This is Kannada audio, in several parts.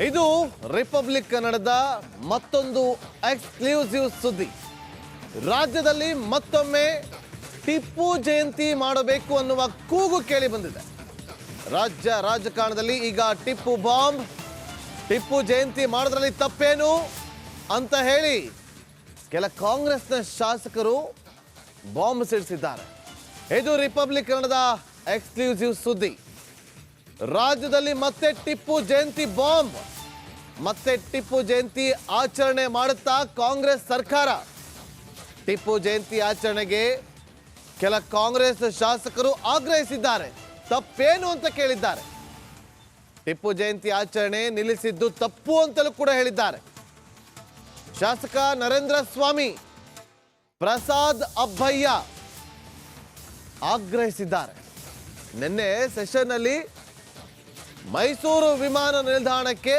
ಇದು ರಿಪಬ್ಲಿಕ್ ಕನ್ನಡದ ಮತ್ತೊಂದು ಎಕ್ಸ್ಕ್ಲೂಸಿವ್ ಸುದ್ದಿ. ರಾಜ್ಯದಲ್ಲಿ ಮತ್ತೊಮ್ಮೆ ಟಿಪ್ಪು ಜಯಂತಿ ಮಾಡಬೇಕು ಅನ್ನುವ ಕೂಗು ಕೇಳಿ ಬಂದಿದೆ. ರಾಜಕಾರಣದಲ್ಲಿ ಈಗ ಟಿಪ್ಪು ಬಾಂಬ್, ಟಿಪ್ಪು ಜಯಂತಿ ಮಾಡೋದ್ರಲ್ಲಿ ತಪ್ಪೇನು ಅಂತ ಹೇಳಿ ಕೆಲ ಕಾಂಗ್ರೆಸ್ನ ಶಾಸಕರು ಬಾಂಬ್ ಸಿಡಿಸಿದ್ದಾರೆ. ಇದು ರಿಪಬ್ಲಿಕ್ ಕನ್ನಡದ ಎಕ್ಸ್ಕ್ಲೂಸಿವ್ ಸುದ್ದಿ. ರಾಜ್ಯದಲ್ಲಿ ಮತ್ತೆ ಟಿಪ್ಪು ಜಯಂತಿ ಬಾಂಬ್, ಮತ್ತೆ ಟಿಪ್ಪು ಜಯಂತಿ ಆಚರಣೆ ಮಾಡುತ್ತಾ ಕಾಂಗ್ರೆಸ್ ಸರ್ಕಾರ. ಟಿಪ್ಪು ಜಯಂತಿ ಆಚರಣೆಗೆ ಕೆಲ ಕಾಂಗ್ರೆಸ್ ಶಾಸಕರು ಆಗ್ರಹಿಸಿದ್ದಾರೆ. ತಪ್ಪೇನು ಅಂತ ಕೇಳಿದ್ದಾರೆ. ಟಿಪ್ಪು ಜಯಂತಿ ಆಚರಣೆ ನಿಲ್ಲಿಸಿದ್ದು ತಪ್ಪು ಅಂತಲೂ ಕೂಡ ಹೇಳಿದ್ದಾರೆ. ಶಾಸಕ ನರೇಂದ್ರ ಸ್ವಾಮಿ, ಪ್ರಸಾದ್ ಅಬ್ಬಯ್ಯ ಆಗ್ರಹಿಸಿದ್ದಾರೆ. ನಿನ್ನೆ ಸೆಷನ್ನಲ್ಲಿ ಮೈಸೂರು ವಿಮಾನ ನಿಲ್ದಾಣಕ್ಕೆ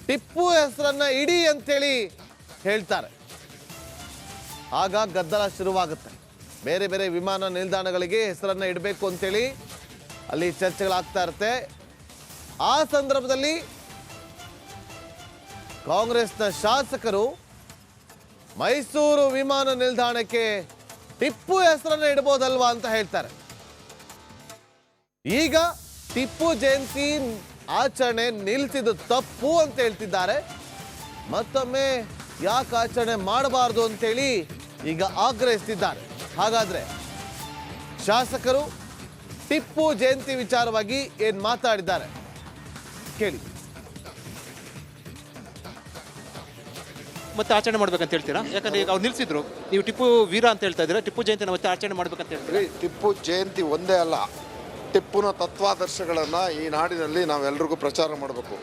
ಟಿಪ್ಪು ಹೆಸರನ್ನ ಇಡಿ ಅಂತೇಳಿ ಹೇಳ್ತಾರೆ. ಆಗ ಗದ್ದಲ ಶುರುವಾಗುತ್ತೆ. ಬೇರೆ ಬೇರೆ ವಿಮಾನ ನಿಲ್ದಾಣಗಳಿಗೆ ಹೆಸರನ್ನ ಇಡಬೇಕು ಅಂತೇಳಿ ಅಲ್ಲಿ ಚರ್ಚೆಗಳಾಗ್ತಾ ಇರುತ್ತೆ. ಆ ಸಂದರ್ಭದಲ್ಲಿ ಕಾಂಗ್ರೆಸ್ನ ಶಾಸಕರು ಮೈಸೂರು ವಿಮಾನ ನಿಲ್ದಾಣಕ್ಕೆ ಟಿಪ್ಪು ಹೆಸರನ್ನ ಇಡಬಹುದಲ್ವಾ ಅಂತ ಹೇಳ್ತಾರೆ. ಈಗ ಟಿಪ್ಪು ಜಯಂತಿ ಆಚರಣೆ ನಿಲ್ಲಿಸಿದ್ದು ತಪ್ಪು ಅಂತ ಹೇಳ್ತಿದ್ದಾರೆ. ಮತ್ತೊಮ್ಮೆ ಯಾಕೆ ಆಚರಣೆ ಮಾಡಬಾರ್ದು ಅಂತೇಳಿ ಈಗ ಆಗ್ರಹಿಸ್ತಿದ್ದಾರೆ. ಹಾಗಾದ್ರೆ ಶಾಸಕರು ಟಿಪ್ಪು ಜಯಂತಿ ವಿಚಾರವಾಗಿ ಏನ್ ಮಾತಾಡಿದ್ದಾರೆ ಕೇಳಿ. ಮತ್ತೆ ಆಚರಣೆ ಮಾಡ್ಬೇಕಂತ ಹೇಳ್ತೀರಾ? ಯಾಕಂದ್ರೆ ಈಗ ಅವ್ರು ನಿಲ್ಸಿದ್ರು, ನೀವು ಟಿಪ್ಪು ವೀರ ಅಂತ ಹೇಳ್ತಾ ಇದ್ದೀರಾ, ಟಿಪ್ಪು ಜಯಂತಿ ಮತ್ತೆ ಆಚರಣೆ ಮಾಡ್ಬೇಕಂತ ಹೇಳ್ತೀರಿ? ಟಿಪ್ಪು ಜಯಂತಿ ಒಂದೇ ಅಲ್ಲ, ಟಿಪ್ಪುನ ತತ್ವಾದರ್ಶಗಳನ್ನು ಈ ನಾಡಿನಲ್ಲಿ ನಾವೆಲ್ಲರಿಗೂ ಪ್ರಚಾರ ಮಾಡಬೇಕು.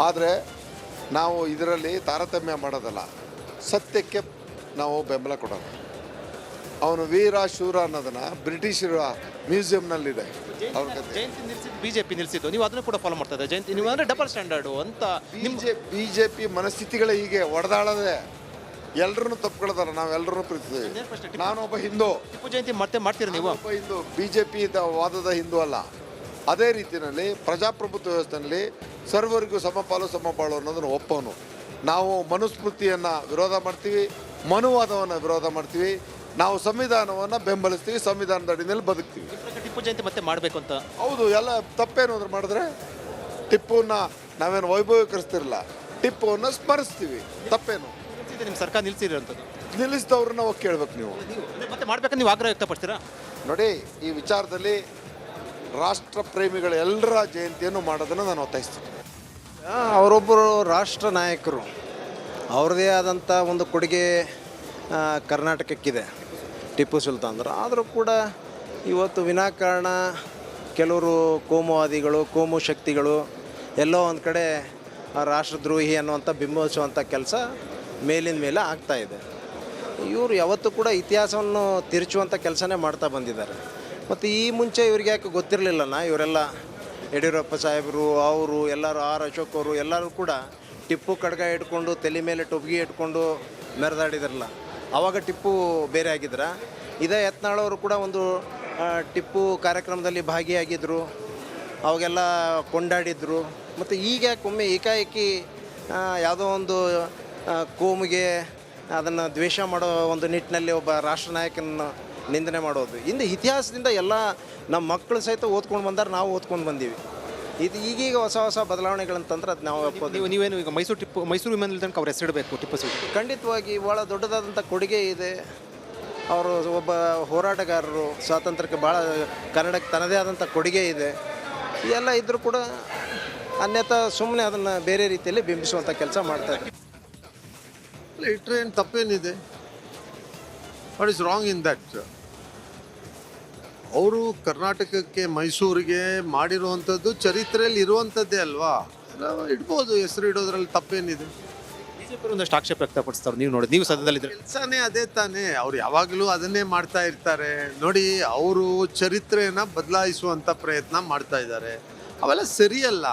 ಆದರೆ ನಾವು ಇದರಲ್ಲಿ ತಾರತಮ್ಯ ಮಾಡೋದಲ್ಲ, ಸತ್ಯಕ್ಕೆ ನಾವು ಬೆಂಬಲ ಕೊಡೋದು. ಅವನು ವೀರ ಶೂರ ಅನ್ನೋದನ್ನು ಬ್ರಿಟಿಷರ ಮ್ಯೂಸಿಯಂನಲ್ಲಿದೆ. ಅವ್ರ ಜಯಂತಿ ನಿಲ್ಸಿದ್ದು ಬಿಜೆಪಿ ನಿಲ್ಸಿದ್ದು, ನೀವು ಅದನ್ನು ಕೂಡ ಫಾಲೋ ಮಾಡ್ತಾ ಇದ್ದಾರೆ. ಜಯಂತಿ ನೀವು ಅಂದ್ರೆ ಡಬಲ್ ಸ್ಟ್ಯಾಂಡರ್ಡು ಅಂತ ಬಿಜೆಪಿ ಮನಸ್ಥಿತಿಗಳೇ ಹೀಗೆ ಒಡೆದಾಳದೆ. ಎಲ್ಲರನ್ನು ತಪ್ಪಿಕೊಳ್ಳೋದಲ್ಲ, ನಾವೆಲ್ಲರೂ ಪ್ರೀತಿಸ್ತೀವಿ. ನಾನೊಬ್ಬ ಹಿಂದೂ. ಟಿಪ್ಪು ಜಯಂತಿ ಮತ್ತೆ ಮಾಡ್ತೀರಾ ನೀವು? ಒಬ್ಬ ಹಿಂದೂ, ಬಿಜೆಪಿ ವಾದದ ಹಿಂದೂ ಅಲ್ಲ. ಅದೇ ರೀತಿಯಲ್ಲಿ ಪ್ರಜಾಪ್ರಭುತ್ವ ವ್ಯವಸ್ಥೆಯಲ್ಲಿ ಸರ್ವರಿಗೂ ಸಮಪಾಲು ಸಮಬಾಳು ಅನ್ನೋದನ್ನು ಒಪ್ಪೋನು. ನಾವು ಮನುಸ್ಮೃತಿಯನ್ನು ವಿರೋಧ ಮಾಡ್ತೀವಿ, ಮನುವಾದವನ್ನು ವಿರೋಧ ಮಾಡ್ತೀವಿ. ನಾವು ಸಂವಿಧಾನವನ್ನು ಬೆಂಬಲಿಸ್ತೀವಿ, ಸಂವಿಧಾನದ ಅಡಿನಲ್ಲಿ ಬದುಕ್ತೀವಿ. ಟಿಪ್ಪು ಜಯಂತಿ ಮತ್ತೆ ಮಾಡಬೇಕು ಅಂತ? ಹೌದು, ಎಲ್ಲ ತಪ್ಪೇನು ಅಂದ್ರೆ ಮಾಡಿದ್ರೆ ಟಿಪ್ಪುನ ನಾವೇನು ವೈಭವೀಕರಿಸ್ತಿರಲ್ಲ, ಟಿಪ್ಪುವನ್ನು ಸ್ಮರಿಸ್ತೀವಿ. ತಪ್ಪೇನು? ನಿಮ್ಮ ಸರ್ಕಾರ ನಿಲ್ಸಿರೋಂಥದ್ದು ನಿಲ್ಲಿಸಿದವ್ರನ್ನ ಹೋಗಿ ಕೇಳ್ಬೇಕು ನೀವು. ಮತ್ತೆ ಮಾಡ್ಬೇಕಂತ ನೀವು ಆಗ್ರಹ ವ್ಯಕ್ತಪಡ್ತೀರಾ? ನೋಡಿ, ಈ ವಿಚಾರದಲ್ಲಿ ರಾಷ್ಟ್ರ ಪ್ರೇಮಿಗಳ ಎಲ್ಲರ ಜಯಂತಿಯನ್ನು ಮಾಡೋದನ್ನು ನಾನು ಒತ್ತಾಯಿಸ್ತೀನಿ. ಅವರೊಬ್ಬರು ರಾಷ್ಟ್ರ ನಾಯಕರು, ಅವ್ರದ್ದೇ ಆದಂಥ ಒಂದು ಕೊಡುಗೆ ಕರ್ನಾಟಕಕ್ಕಿದೆ, ಟಿಪ್ಪು ಸುಲ್ತಾನ್ರು. ಆದರೂ ಕೂಡ ಇವತ್ತು ವಿನಾಕಾರಣ ಕೆಲವರು ಕೋಮುವಾದಿಗಳು, ಕೋಮು ಶಕ್ತಿಗಳು ಎಲ್ಲೋ ಒಂದು ಕಡೆ ರಾಷ್ಟ್ರದ್ರೋಹಿ ಅನ್ನುವಂಥ ಬಿಂಬಿಸುವಂಥ ಕೆಲಸ ಮೇಲಿನ ಮೇಲೆ ಆಗ್ತಾಯಿದೆ. ಇವರು ಯಾವತ್ತೂ ಕೂಡ ಇತಿಹಾಸವನ್ನು ತಿರುಚುವಂಥ ಕೆಲಸನೇ ಮಾಡ್ತಾ ಬಂದಿದ್ದಾರೆ. ಮತ್ತು ಈ ಮುಂಚೆ ಇವ್ರಿಗೆ ಯಾಕೆ ಗೊತ್ತಿರಲಿಲ್ಲನ, ಇವರೆಲ್ಲ ಯಡಿಯೂರಪ್ಪ ಸಾಹೇಬರು, ಅವರು ಎಲ್ಲರೂ, ಆರ್ ಅಶೋಕ್ ಅವರು ಎಲ್ಲರೂ ಕೂಡ ಟಿಪ್ಪು ಖಡ್ಗ ಇಟ್ಕೊಂಡು ತಲೆ ಮೇಲೆ ಟೊಬ್ಗಿ ಇಟ್ಕೊಂಡು ಮೆರೆದಾಡಿದ್ರಲ್ಲ. ಆವಾಗ ಟಿಪ್ಪು ಬೇರೆ ಆಗಿದ್ರ. ಇದೇ ಯತ್ನಾಳವರು ಕೂಡ ಒಂದು ಟಿಪ್ಪು ಕಾರ್ಯಕ್ರಮದಲ್ಲಿ ಭಾಗಿಯಾಗಿದ್ದರು, ಅವಾಗೆಲ್ಲ ಕೊಂಡಾಡಿದ್ರು. ಮತ್ತು ಈಗ ಯಾಕೊಮ್ಮೆ ಏಕಾಏಕಿ ಯಾವುದೋ ಒಂದು ಕೋಮಿಗೆ ಅದನ್ನು ದ್ವೇಷ ಮಾಡೋ ಒಂದು ನಿಟ್ಟಿನಲ್ಲಿ ಒಬ್ಬ ರಾಷ್ಟ್ರ ನಾಯಕನ ನಿಂದನೆ ಮಾಡೋದು. ಇಂದು ಇತಿಹಾಸದಿಂದ ಎಲ್ಲ ನಮ್ಮ ಮಕ್ಕಳು ಸಹಿತ ಓದ್ಕೊಂಡು ಬಂದಾರೆ, ನಾವು ಓದ್ಕೊಂಡು ಬಂದೀವಿ. ಇದು ಈಗೀಗ ಹೊಸ ಹೊಸ ಬದಲಾವಣೆಗಳಂತಂದ್ರೆ ಅದು ನಾವು ಒಪ್ಪೋದು. ನೀವೇನು ಈಗ ಮೈಸೂರು ವಿಮಾನ ನಿಲ್ದಾಣಕ್ಕೆ ಅವ್ರ ಹೆಸರಿಡಬೇಕು ಟಿಪ್ಪು ಸುಲ್ತಾನ್? ಖಂಡಿತವಾಗಿ ಭಾಳ ದೊಡ್ಡದಾದಂಥ ಕೊಡುಗೆ ಇದೆ. ಅವರು ಒಬ್ಬ ಹೋರಾಟಗಾರರು, ಸ್ವಾತಂತ್ರ್ಯಕ್ಕೆ ಭಾಳ ಕನ್ನಡಕ್ಕೆ ತನ್ನದೇ ಆದಂಥ ಕೊಡುಗೆ ಇದೆ. ಎಲ್ಲ ಇದ್ದರೂ ಕೂಡ ಅನ್ಯಥಾ ಸುಮ್ಮನೆ ಅದನ್ನು ಬೇರೆ ರೀತಿಯಲ್ಲಿ ಬಿಂಬಿಸುವಂಥ ಕೆಲಸ ಮಾಡ್ತಾರೆ. ಇಟ್ರೆ ಏನು ತಪ್ಪೇನಿದೆ? What is wrong in that? ಅವರು ಕರ್ನಾಟಕಕ್ಕೆ, ಮೈಸೂರಿಗೆ ಮಾಡಿರುವಂಥದ್ದು ಚರಿತ್ರೆಯಲ್ಲಿ ಇರುವಂಥದ್ದೇ ಅಲ್ವಾ. ಇಡ್ಬೋದು, ಹೆಸರು ಇಡೋದ್ರಲ್ಲಿ ತಪ್ಪೇನಿದೆ? ಬಿಜೆಪಿ ಒಂದಷ್ಟು ಆಕ್ಷೇಪ ವ್ಯಕ್ತಪಡಿಸ್ತಾರೆ. ನೀವು ನೋಡಿ, ನೀವು ಸದ್ಯದಲ್ಲಿದ್ದರೆ ಕೆಲಸನೇ ಅದೇ ತಾನೇ. ಅವ್ರು ಯಾವಾಗಲೂ ಅದನ್ನೇ ಮಾಡ್ತಾ ಇರ್ತಾರೆ. ನೋಡಿ, ಅವರು ಚರಿತ್ರೆಯನ್ನು ಬದಲಾಯಿಸುವಂಥ ಪ್ರಯತ್ನ ಮಾಡ್ತಾ ಇದ್ದಾರೆ. ಅವೆಲ್ಲ ಸರಿಯಲ್ಲ.